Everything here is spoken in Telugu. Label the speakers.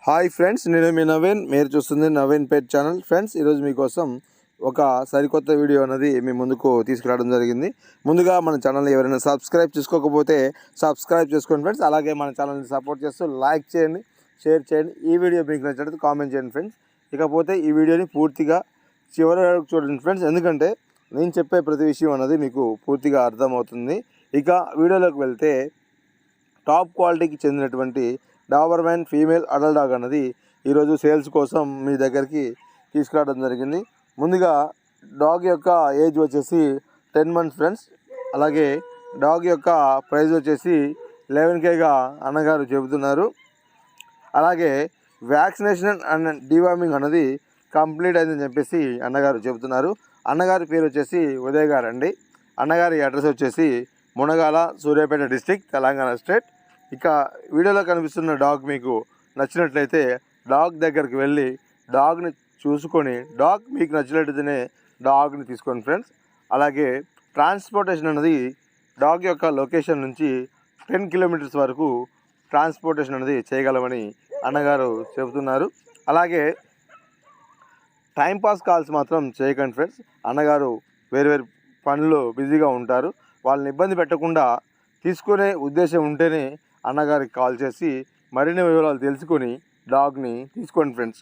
Speaker 1: హాయ్ ఫ్రెండ్స్, నేను మీ నవీన్. మీరు చూస్తుంది నవీన్ పెట్ ఛానల్. ఫ్రెండ్స్, ఈరోజు మీకోసం ఒక సరికొత్త వీడియో అనేది మీ ముందుకు తీసుకురావడం జరిగింది. ముందుగా మన ఛానల్ని ఎవరైనా సబ్స్క్రైబ్ చేసుకోకపోతే సబ్స్క్రైబ్ చేసుకోండి ఫ్రెండ్స్. అలాగే మన ఛానల్ని సపోర్ట్ చేస్తూ లైక్ చేయండి, షేర్ చేయండి. ఈ వీడియో మీకు నచ్చినట్టు కామెంట్ చేయండి ఫ్రెండ్స్. ఇకపోతే ఈ వీడియోని పూర్తిగా చివరి వరకు చూడండి ఫ్రెండ్స్, ఎందుకంటే నేను చెప్పే ప్రతి విషయం అనేది మీకు పూర్తిగా అర్థమవుతుంది. ఇక వీడియోలోకి వెళ్తే, టాప్ క్వాలిటీకి చెందినటువంటి డాబర్మ్యాన్ ఫీమేల్ అడల్ట్ డాగ్ అన్నది ఈరోజు సేల్స్ కోసం మీ దగ్గరికి తీసుకురావడం జరిగింది. ముందుగా డాగ్ యొక్క ఏజ్ వచ్చేసి 10 months ఫ్రెండ్స్. అలాగే డాగ్ యొక్క ప్రైస్ వచ్చేసి 11Kగా అన్నగారు చెబుతున్నారు. అలాగే వ్యాక్సినేషన్ అండ్ డివార్మింగ్ అన్నది కంప్లీట్ అయిందని చెప్పేసి అన్నగారు చెబుతున్నారు. అన్నగారి పేరు వచ్చేసి ఉదయ్ గారు అండి. అన్నగారి అడ్రస్ వచ్చేసి మునగాల, సూర్యాపేట డిస్టిక్, తెలంగాణ స్టేట్. ఇక వీడియోలో కనిపిస్తున్న డాగ్ మీకు నచ్చినట్లయితే డాగ్ దగ్గరికి వెళ్ళి డాగ్ని చూసుకొని, డాగ్ మీకు నచ్చినట్లయితేనే డాగ్ని తీసుకోండి ఫ్రెండ్స్. అలాగే ట్రాన్స్పోర్టేషన్ అనేది డాగ్ యొక్క లొకేషన్ నుంచి 10 kilometers వరకు ట్రాన్స్పోర్టేషన్ అనేది చేయగలమని అన్నగారు చెబుతున్నారు. అలాగే టైంపాస్ కాల్స్ మాత్రం చేయకండి ఫ్రెండ్స్. అన్నగారు వేరు పనుల్లో బిజీగా ఉంటారు. వాళ్ళని ఇబ్బంది పెట్టకుండా తీసుకునే ఉద్దేశం ఉంటేనే అన్నగారికి కాల్ చేసి మరిన్ని వివరాలు తెలుసుకొని డాగ్ని తీసుకోండి ఫ్రెండ్స్.